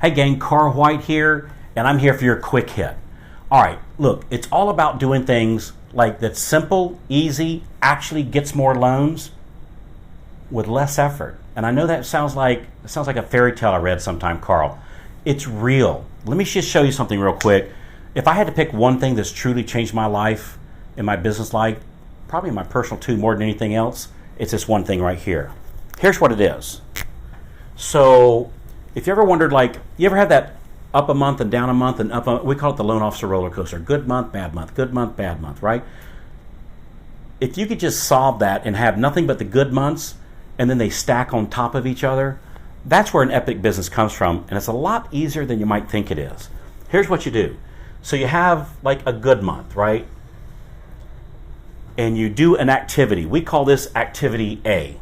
Hey gang, Carl White here, and I'm here for your quick hit. All right, look, it's all about doing things like that's simple, easy, actually gets more loans with less effort. And I know that sounds like a fairy tale I read sometime, Carl. It's real. Let me just show you something real quick. If I had to pick one thing that's truly changed my life, in my business life, probably in my personal too, more than anything else, it's this one thing right here. Here's what it is. So if you ever wondered, like, you ever had that up a month and down a month and up a, we call it the loan officer roller coaster. Good month, bad month, right? If you could just solve that and have nothing but the good months and then they stack on top of each other, that's where an epic business comes from, and it's a lot easier than you might think it is. Here's what you do. So you have like a good month, right? And you do an activity. We call this activity A.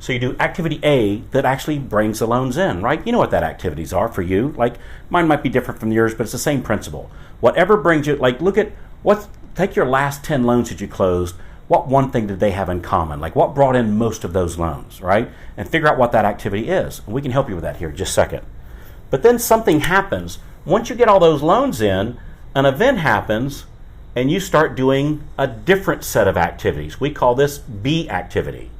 So you do activity A that actually brings the loans in, right? You know what that activities are for you. Like, mine might be different from yours, but it's the same principle. Whatever brings you, like, look at take your last 10 loans that you closed. What one thing did they have in common? Like, what brought in most of those loans, right? And figure out what that activity is. And we can help you with that here in just a second. But then something happens. Once you get all those loans in, an event happens, and you start doing a different set of activities. We call this B activity.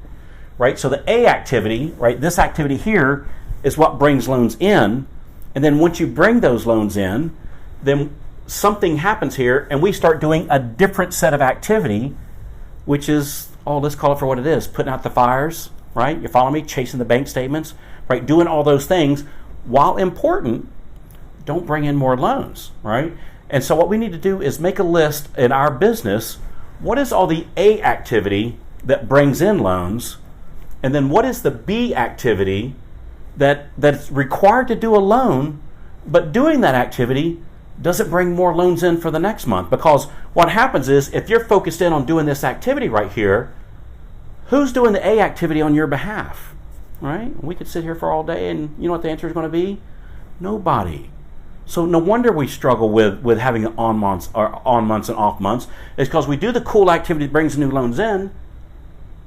Right, so the A activity, right, this activity here is what brings loans in, and then once you bring those loans in, then something happens here, and we start doing a different set of activity, which is, let's call it for what it is, putting out the fires, right, you follow me, chasing the bank statements, right, doing all those things, while important, don't bring in more loans, right, and so what we need to do is make a list in our business, what is all the A activity that brings in loans, and then what is the B activity that's required to do a loan, but doing that activity doesn't bring more loans in for the next month? Because what happens is, if you're focused in on doing this activity right here, who's doing the A activity on your behalf? Right? We could sit here for all day, and you know what the answer is going to be? Nobody. So no wonder we struggle with having on months and off months. It's because we do the cool activity that brings new loans in,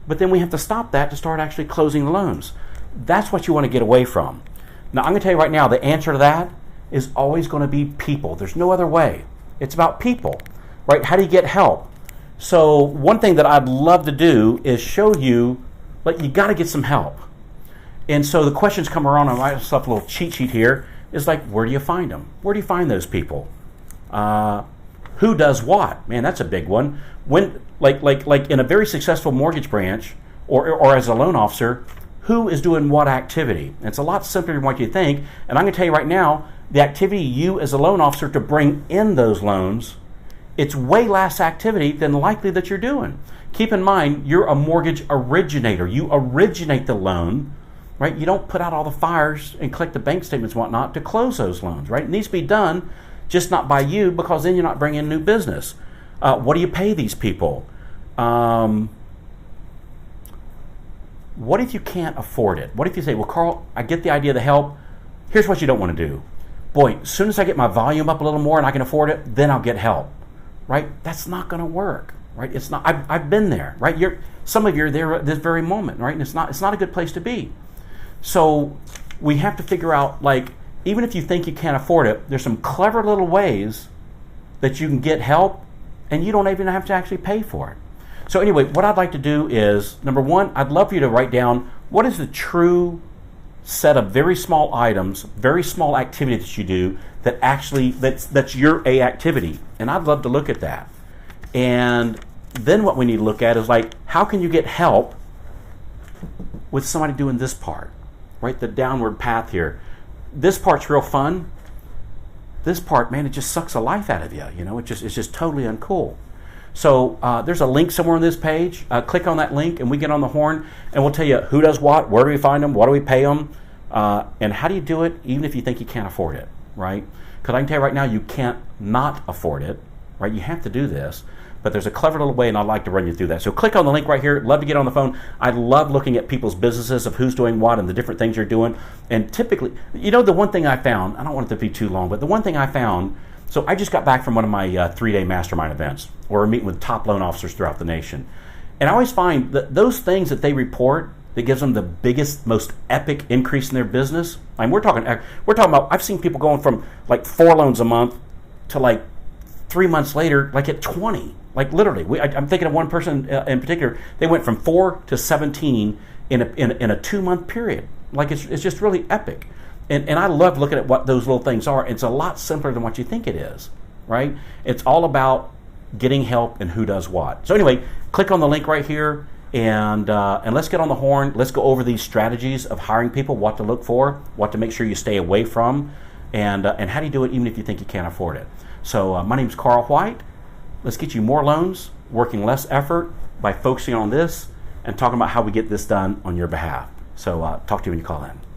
but then we have to stop that to start actually closing the loans. That's what you want to get away from. Now, I'm going to tell you right now, the answer to that is always going to be people. There's no other way. It's about people, right? How do you get help? So one thing that I'd love to do is show you, like, you got to get some help. And so the questions come around, I write myself a little cheat sheet here, is like, where do you find them? Where do you find those people? Who does what? Man, that's a big one. When, like in a very successful mortgage branch or as a loan officer, who is doing what activity? And it's a lot simpler than what you think. And I'm going to tell you right now, the activity you as a loan officer to bring in those loans, it's way less activity than likely that you're doing. Keep in mind, you're a mortgage originator. You originate the loan, right? You don't put out all the fires and collect the bank statements and whatnot to close those loans, right? It needs to be done, just not by you, because then you're not bringing in new business. What do you pay these people? What if you can't afford it? What if you say, well, Carl, I get the idea of the help. Here's what you don't want to do. Boy, as soon as I get my volume up a little more and I can afford it, then I'll get help, right? That's not going to work, right? It's not. I've been there, right? Some of you are there at this very moment, right? And it's not a good place to be. So we have to figure out, like, even if you think you can't afford it, there's some clever little ways that you can get help, and you don't even have to actually pay for it. So anyway, what I'd like to do is, number one, I'd love for you to write down what is the true set of very small items, very small activities that you do that actually, that's your A activity. And I'd love to look at that. And then what we need to look at is, like, how can you get help with somebody doing this part, right? The downward path here. This part's real fun. This part, man, it just sucks the life out of you. You know, it's just totally uncool. So there's a link somewhere on this page. Click on that link, and we get on the horn, and we'll tell you who does what, where do we find them, what do we pay them, and how do you do it, even if you think you can't afford it, right? Because I can tell you right now, you can't not afford it, right? You have to do this. But there's a clever little way, and I'd like to run you through that. So click on the link right here. Love to get on the phone. I love looking at people's businesses, of who's doing what and the different things you're doing. And typically, you know, the one thing I found, I don't want it to be too long, but the one thing I found, so I just got back from one of my 3-day mastermind events, where we're meeting with top loan officers throughout the nation. And I always find that those things that they report that gives them the biggest, most epic increase in their business. I mean, we're talking about, I've seen people going from like 4 loans a month to like 3 months later, like at 20. Like literally, I'm thinking of one person in particular. They went from 4 to 17 in a 2-month period. Like it's just really epic. And I love looking at what those little things are. It's a lot simpler than what you think it is, right? It's all about getting help and who does what. So anyway, click on the link right here, and let's get on the horn. Let's go over these strategies of hiring people, what to look for, what to make sure you stay away from, and how do you do it even if you think you can't afford it. So my name's Carl White. Let's get you more loans, working less effort by focusing on this and talking about how we get this done on your behalf. So talk to you when you call in.